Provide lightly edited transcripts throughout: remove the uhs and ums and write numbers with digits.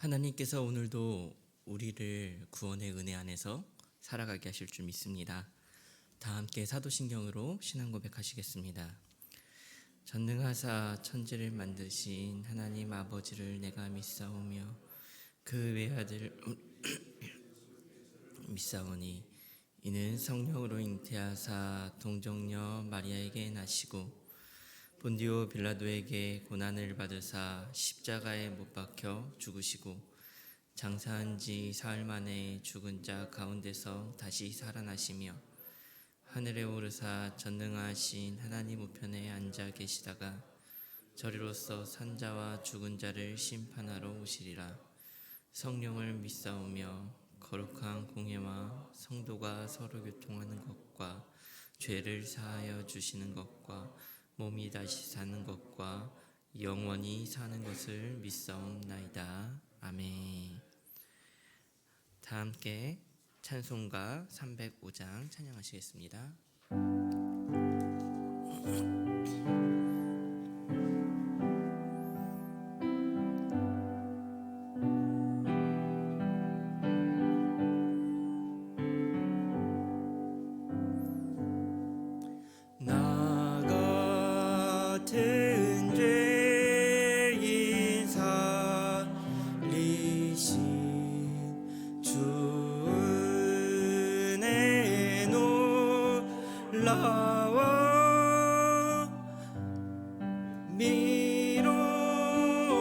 하나님께서 오늘도 우리를 구원의 은혜 안에서 살아가게 하실 줄 믿습니다. 다 함께 사도신경으로 신앙 고백하시겠습니다. 전능하사 천지를 만드신 하나님 아버지를 내가 믿사오며 그 외아들 믿사오니 이는 성령으로 잉태하사 동정녀 마리아에게 나시고 본디오 빌라도에게 고난을 받으사 십자가에 못 박혀 죽으시고 장사한 지 사흘 만에 죽은 자 가운데서 다시 살아나시며 하늘에 오르사 전능하신 하나님 우편에 앉아 계시다가 저리로서 산 자와 죽은 자를 심판하러 오시리라. 성령을 믿사오며 거룩한 공예와 성도가 서로 교통하는 것과 죄를 사하여 주시는 것과 몸이 다시 사는 것과 영원히 사는 것을 믿사옵나이다. 아멘. 다 함께 찬송가 305장 찬양하시겠습니다.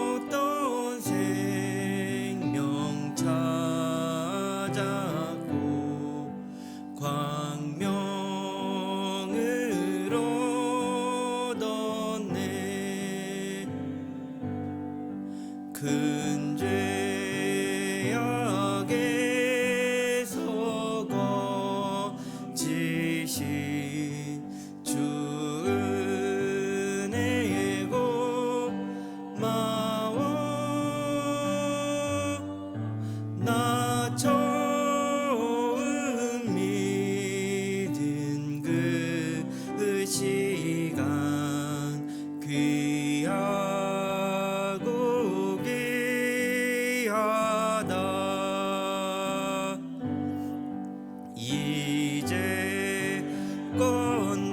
미뤘던 생명 찾았고 광명을 얻었네. 큰 죄악에서 거지신 나 처음 믿은 그 시간 귀하고 귀하다. 이제껏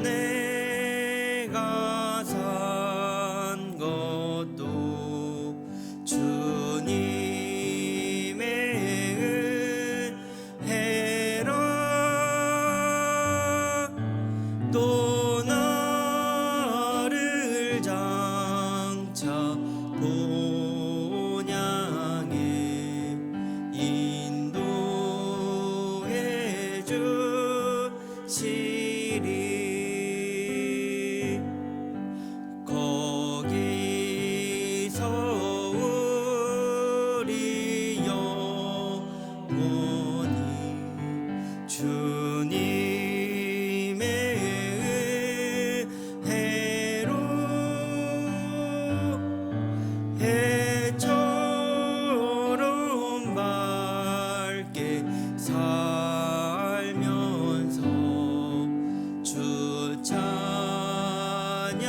내가 산 것도 주님의 은혜라. 또 나를 장차 본향에 인도해 주시리. 거기서 우리 영원히 주님의 은혜로 해처럼 밝게 살면서 주 찬양하리라.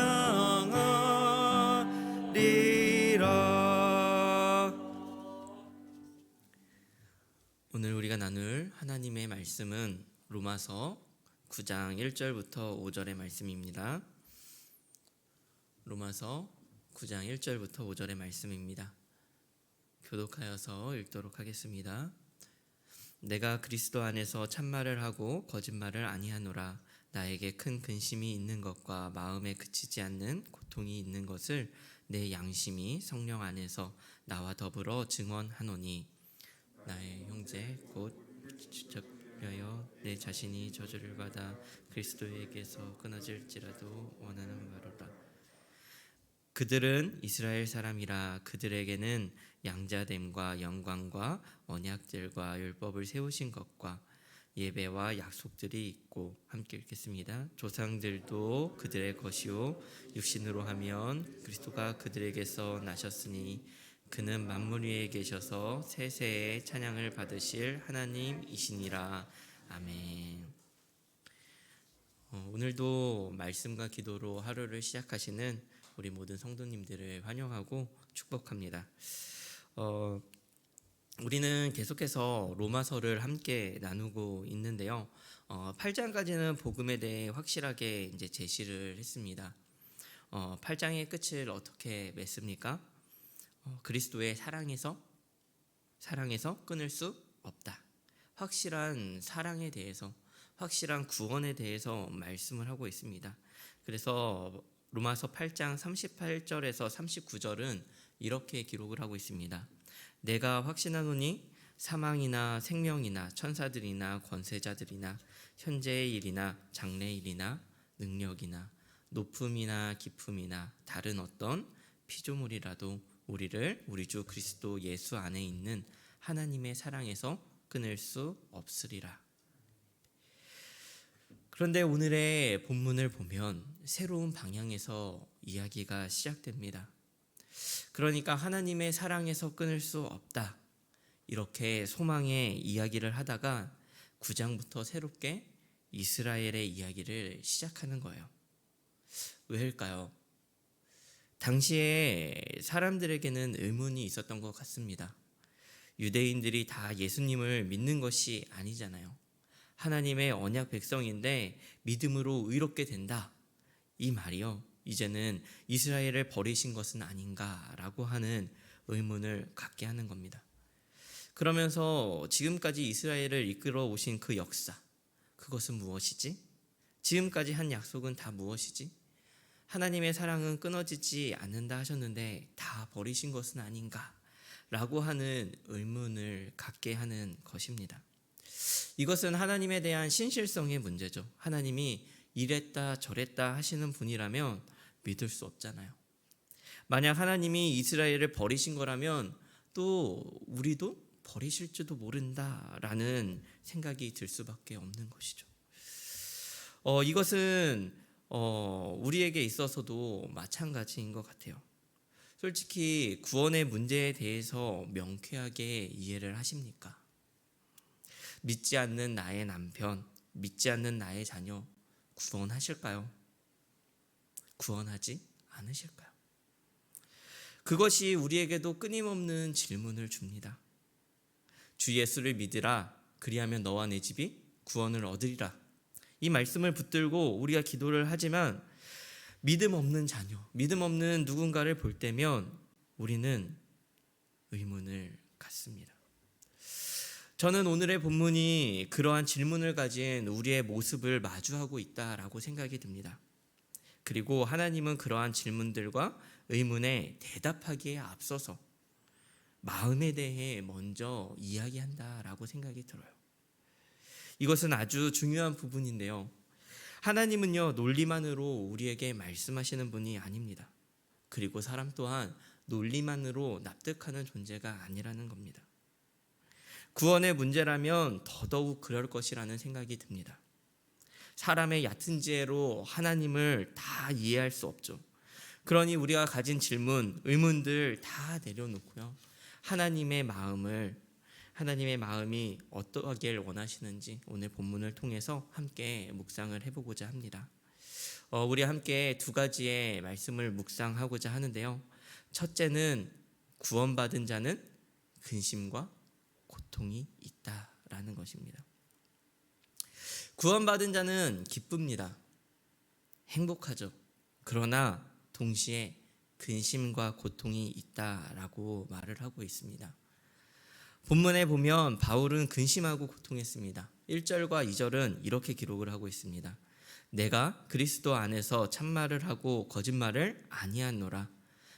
오늘 우리가 나눌 하나님의 말씀은 로마서 9장 1절부터 5절의 말씀입니다. 로마서 9장 1절부터 5절의 말씀입니다. 교독하여서 읽도록 하겠습니다. 내가 그리스도 안에서 참말을 하고 거짓말을 아니하노라. 나에게 큰 근심이 있는 것과 마음에 그치지 않는 고통이 있는 것을 내 양심이 성령 안에서 나와 더불어 증언하노니 나의 형제 곧 지적하여 내 자신이 저주를 받아 그리스도에게서 끊어질지라도 원하는 바로라. 그들은 이스라엘 사람이라. 그들에게는 양자됨과 영광과 언약들과 율법을 세우신 것과 예배와 약속들이 있고, 함께 읽겠습니다. 조상들도 그들의 것이요 육신으로 하면 그리스도가 그들에게서 나셨으니 그는 만물 위에 계셔서 세세의 찬양을 받으실 하나님이시니라. 아멘. 오늘도 말씀과 기도로 하루를 시작하시는 우리 모든 성도님들을 환영하고 축복합니다. 우리는 계속해서 로마서를 함께 나누고 있는데요. 8장까지는 복음에 대해 확실하게 이제 제시를 했습니다. 8장의 끝을 어떻게 맺습니까? 그리스도의 사랑에서 끊을 수 없다. 확실한 사랑에 대해서, 확실한 구원에 대해서 말씀을 하고 있습니다. 그래서 로마서 8장 38절에서 39절은 이렇게 기록을 하고 있습니다. 내가 확신하노니 사망이나 생명이나 천사들이나 권세자들이나 현재의 일이나 장래의 일이나 능력이나 높음이나 깊음이나 다른 어떤 피조물이라도 우리를 우리 주 그리스도 예수 안에 있는 하나님의 사랑에서 끊을 수 없으리라. 그런데 오늘의 본문을 보면 새로운 방향에서 이야기가 시작됩니다. 그러니까 하나님의 사랑에서 끊을 수 없다. 이렇게 소망의 이야기를 하다가 9장부터 새롭게 이스라엘의 이야기를 시작하는 거예요. 왜일까요? 당시에 사람들에게는 의문이 있었던 것 같습니다. 유대인들이 다 예수님을 믿는 것이 아니잖아요. 하나님의 언약 백성인데 믿음으로 의롭게 된다. 이 말이요. 이제는 이스라엘을 버리신 것은 아닌가라고 하는 의문을 갖게 하는 겁니다. 그러면서 지금까지 이스라엘을 이끌어 오신 그 역사, 그것은 무엇이지? 지금까지 한 약속은 다 무엇이지? 하나님의 사랑은 끊어지지 않는다 하셨는데 다 버리신 것은 아닌가? 라고 하는 의문을 갖게 하는 것입니다. 이것은 하나님에 대한 신실성의 문제죠. 하나님이 이랬다 저랬다 하시는 분이라면 믿을 수 없잖아요. 만약 하나님이 이스라엘을 버리신 거라면 또 우리도 버리실지도 모른다라는 생각이 들 수밖에 없는 것이죠. 이것은 우리에게 있어서도 마찬가지인 것 같아요. 솔직히 구원의 문제에 대해서 명쾌하게 이해를 하십니까? 믿지 않는 나의 남편, 믿지 않는 나의 자녀 구원하실까요? 구원하지 않으실까요? 그것이 우리에게도 끊임없는 질문을 줍니다. 주 예수를 믿으라, 그리하면 너와 내 집이 구원을 얻으리라. 이 말씀을 붙들고 우리가 기도를 하지만 믿음 없는 자녀, 믿음 없는 누군가를 볼 때면 우리는 의문을 갖습니다. 저는 오늘의 본문이 그러한 질문을 가진 우리의 모습을 마주하고 있다라고 생각이 듭니다. 그리고 하나님은 그러한 질문들과 의문에 대답하기에 앞서서 마음에 대해 먼저 이야기한다라고 생각이 들어요. 이것은 아주 중요한 부분인데요. 하나님은요, 논리만으로 우리에게 말씀하시는 분이 아닙니다. 그리고 사람 또한 논리만으로 납득하는 존재가 아니라는 겁니다. 구원의 문제라면 더더욱 그럴 것이라는 생각이 듭니다. 사람의 얕은 지혜로 하나님을 다 이해할 수 없죠. 그러니 우리가 가진 질문, 의문들 다 내려놓고요. 하나님의 마음이 어떠하길 원하시는지 오늘 본문을 통해서 함께 묵상을 해보고자 합니다. 우리 함께 두 가지의 말씀을 묵상하고자 하는데요. 첫째는 구원받은 자는 근심과 고통이 있다라는 것입니다. 구원받은 자는 기쁩니다. 행복하죠. 그러나 동시에 근심과 고통이 있다라고 말을 하고 있습니다. 본문에 보면 바울은 근심하고 고통했습니다. 1절과 2절은 이렇게 기록을 하고 있습니다. 내가 그리스도 안에서 참말을 하고 거짓말을 아니하노라.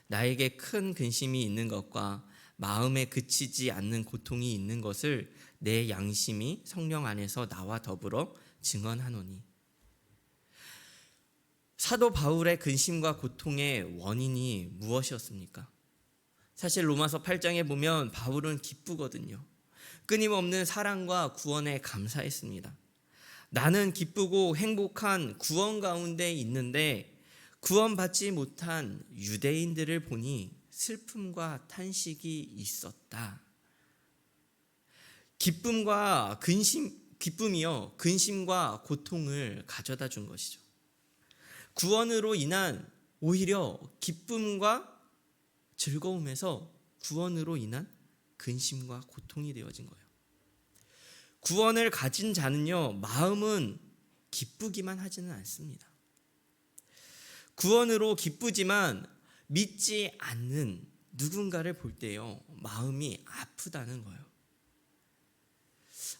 나에게 큰 근심이 있는 것과 마음에 그치지 않는 고통이 있는 것을 내 양심이 성령 안에서 나와 더불어 증언하노니. 사도 바울의 근심과 고통의 원인이 무엇이었습니까? 사실 로마서 8장에 보면 바울은 기쁘거든요. 끊임없는 사랑과 구원에 감사했습니다. 나는 기쁘고 행복한 구원 가운데 있는데 구원받지 못한 유대인들을 보니 슬픔과 탄식이 있었다. 기쁨이요, 근심과 고통을 가져다 준 것이죠. 구원으로 인한 오히려 기쁨과 즐거움에서 구원으로 인한 근심과 고통이 되어진 거예요. 구원을 가진 자는요, 마음은 기쁘기만 하지는 않습니다. 구원으로 기쁘지만 믿지 않는 누군가를 볼 때요, 마음이 아프다는 거예요.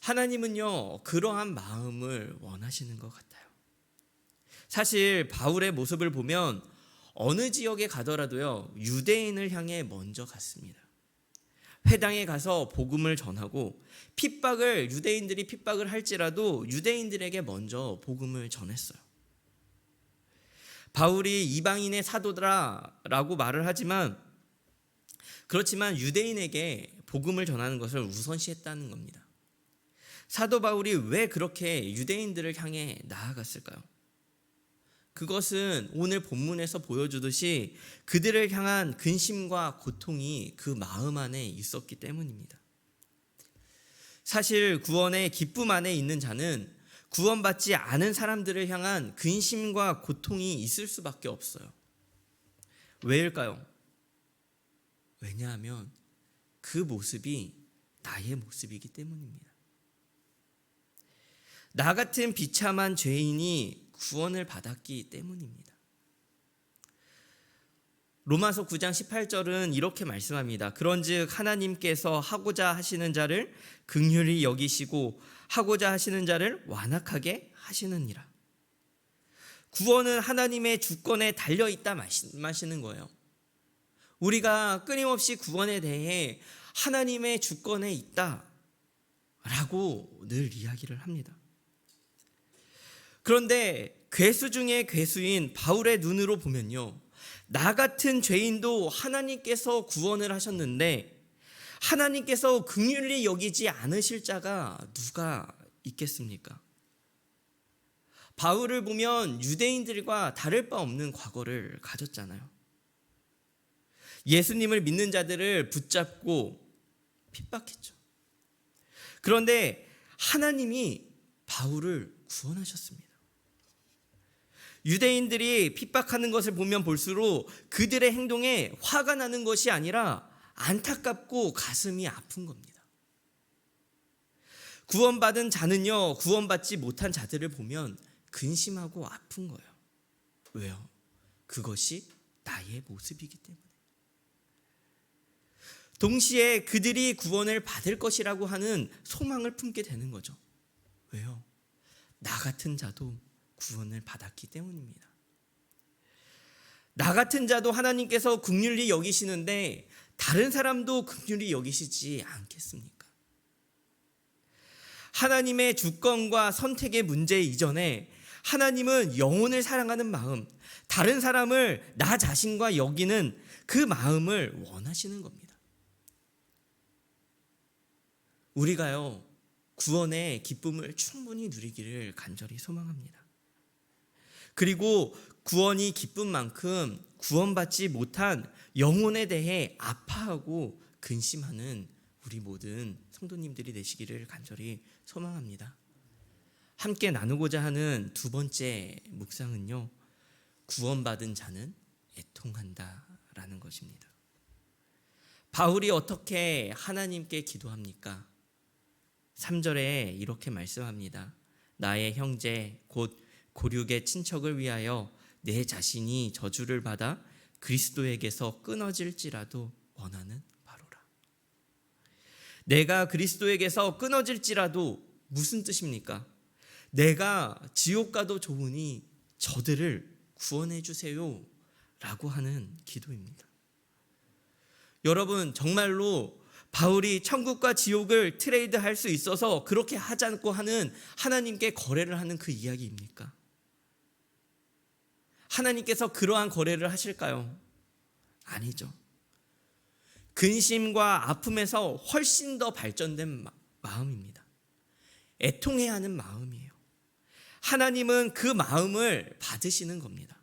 하나님은요, 그러한 마음을 원하시는 것 같아요. 사실 바울의 모습을 보면 어느 지역에 가더라도요, 유대인을 향해 먼저 갔습니다. 회당에 가서 복음을 전하고 유대인들이 핍박을 할지라도 유대인들에게 먼저 복음을 전했어요. 바울이 이방인의 사도라라고 말을 하지만 그렇지만 유대인에게 복음을 전하는 것을 우선시했다는 겁니다. 사도 바울이 왜 그렇게 유대인들을 향해 나아갔을까요? 그것은 오늘 본문에서 보여주듯이 그들을 향한 근심과 고통이 그 마음 안에 있었기 때문입니다. 사실 구원의 기쁨 안에 있는 자는 구원받지 않은 사람들을 향한 근심과 고통이 있을 수밖에 없어요. 왜일까요? 왜냐하면 그 모습이 나의 모습이기 때문입니다. 나 같은 비참한 죄인이 구원을 받았기 때문입니다. 로마서 9장 18절은 이렇게 말씀합니다. 그런즉 하나님께서 하고자 하시는 자를 긍휼히 여기시고 하고자 하시는 자를 완악하게 하시느니라. 구원은 하나님의 주권에 달려있다 말씀하시는 거예요. 우리가 끊임없이 구원에 대해 하나님의 주권에 있다라고 늘 이야기를 합니다. 그런데 괴수 중에 괴수인 바울의 눈으로 보면요, 나 같은 죄인도 하나님께서 구원을 하셨는데 하나님께서 긍휼히 여기지 않으실 자가 누가 있겠습니까? 바울을 보면 유대인들과 다를 바 없는 과거를 가졌잖아요. 예수님을 믿는 자들을 붙잡고 핍박했죠. 그런데 하나님이 바울을 구원하셨습니다. 유대인들이 핍박하는 것을 보면 볼수록 그들의 행동에 화가 나는 것이 아니라 안타깝고 가슴이 아픈 겁니다. 구원받은 자는요, 구원받지 못한 자들을 보면 근심하고 아픈 거예요. 왜요? 그것이 나의 모습이기 때문에. 동시에 그들이 구원을 받을 것이라고 하는 소망을 품게 되는 거죠. 왜요? 나 같은 자도 구원을 받았기 때문입니다. 나 같은 자도 하나님께서 긍휼히 여기시는데 다른 사람도 긍휼히 여기시지 않겠습니까? 하나님의 주권과 선택의 문제 이전에 하나님은 영혼을 사랑하는 마음, 다른 사람을 나 자신과 여기는 그 마음을 원하시는 겁니다. 우리가요, 구원의 기쁨을 충분히 누리기를 간절히 소망합니다. 그리고 구원이 기쁜 만큼 구원받지 못한 영혼에 대해 아파하고 근심하는 우리 모든 성도님들이 되시기를 간절히 소망합니다. 함께 나누고자 하는 두 번째 묵상은요, 구원받은 자는 애통한다라는 것입니다. 바울이 어떻게 하나님께 기도합니까? 3절에 이렇게 말씀합니다. 나의 형제 곧 고륙의 친척을 위하여 내 자신이 저주를 받아 그리스도에게서 끊어질지라도 원하는 바로라. 내가 그리스도에게서 끊어질지라도 무슨 뜻입니까? 내가 지옥 가도 좋으니 저들을 구원해 주세요 라고 하는 기도입니다. 여러분, 정말로 바울이 천국과 지옥을 트레이드할 수 있어서 그렇게 하지 않고 하는 하나님께 거래를 하는 그 이야기입니까? 하나님께서 그러한 거래를 하실까요? 아니죠. 근심과 아픔에서 훨씬 더 발전된 마음입니다. 애통해야 하는 마음이에요. 하나님은 그 마음을 받으시는 겁니다.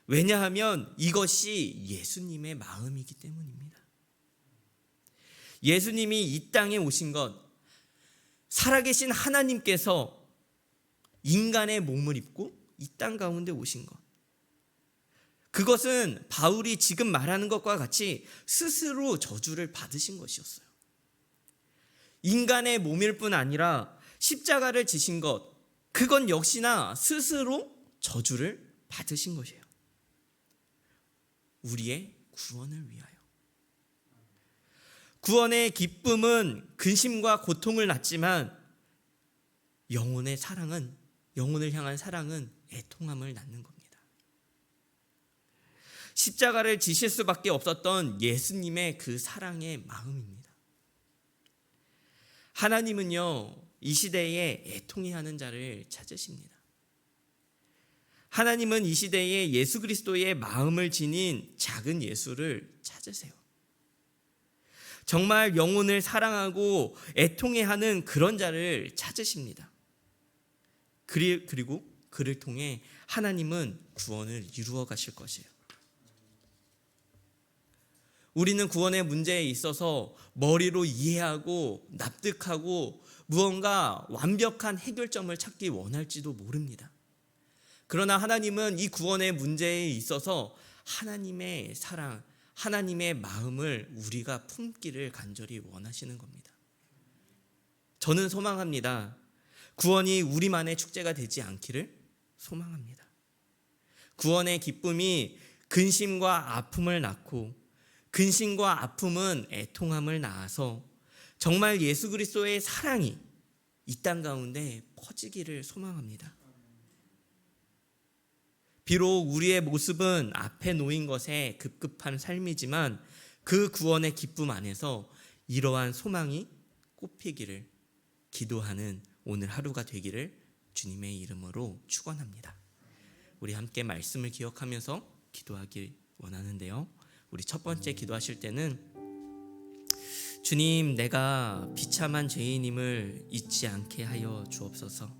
왜냐하면 이것이 예수님의 마음이기 때문입니다. 예수님이 이 땅에 오신 것, 살아계신 하나님께서 인간의 몸을 입고 이 땅 가운데 오신 것, 그것은 바울이 지금 말하는 것과 같이 스스로 저주를 받으신 것이었어요. 인간의 몸일 뿐 아니라 십자가를 지신 것, 그건 역시나 스스로 저주를 받으신 것이에요. 우리의 구원을 위하여. 구원의 기쁨은 근심과 고통을 낳지만 영혼의 사랑은, 영혼을 향한 사랑은 애통함을 낳는 겁니다. 십자가를 지실 수밖에 없었던 예수님의 그 사랑의 마음입니다. 하나님은요, 이 시대에 애통해하는 자를 찾으십니다. 하나님은 이 시대에 예수 그리스도의 마음을 지닌 작은 예수를 찾으세요. 정말 영혼을 사랑하고 애통해하는 그런 자를 찾으십니다. 그리고 그를 통해 하나님은 구원을 이루어 가실 것이에요. 우리는 구원의 문제에 있어서 머리로 이해하고 납득하고 무언가 완벽한 해결점을 찾기 원할지도 모릅니다. 그러나 하나님은 이 구원의 문제에 있어서 하나님의 사랑, 하나님의 마음을 우리가 품기를 간절히 원하시는 겁니다. 저는 소망합니다. 구원이 우리만의 축제가 되지 않기를 소망합니다. 구원의 기쁨이 근심과 아픔을 낳고 근심과 아픔은 애통함을 낳아서 정말 예수 그리스도의 사랑이 이 땅 가운데 퍼지기를 소망합니다. 비록 우리의 모습은 앞에 놓인 것에 급급한 삶이지만 그 구원의 기쁨 안에서 이러한 소망이 꽃피기를 기도하는 오늘 하루가 되기를 주님의 이름으로 축원합니다. 우리 함께 말씀을 기억하면서 기도하길 원하는데요. 우리 첫 번째 기도하실 때는 주님, 내가 비참한 죄인임을 잊지 않게 하여 주옵소서.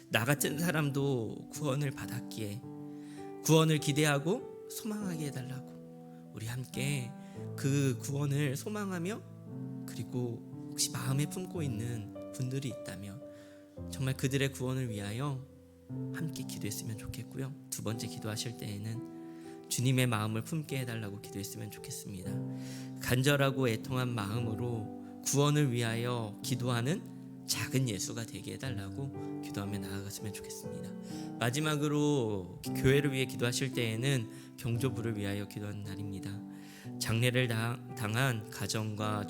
나 같은 사람도 구원을 받았기에 구원을 기대하고 소망하게 해달라고 우리 함께 그 구원을 소망하며, 그리고 혹시 마음에 품고 있는 분들이 있다면 정말 그들의 구원을 위하여 함께 기도했으면 좋겠고요. 두 번째 기도하실 때에는 주님의 마음을 품게 해달라고 기도했으면 좋겠습니다. 간절하고 애통한 마음으로 구원을 위하여 기도하는 작은 예수가 되게 해달라고 기도하며 나아갔으면 좋겠습니다. 마지막으로 교회를 위해 기도하실 때에는 경조부를 위하여 기도하는 날입니다. 장례를 당한 가정과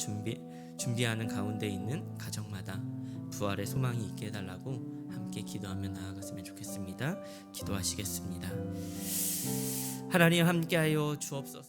준비하는 가운데 있는 가정마다 부활의 소망이 있게 해달라고 함께 기도하며 나아갔으면 좋겠습니다. 기도하시겠습니다. 하나님, 함께하여 주옵소서.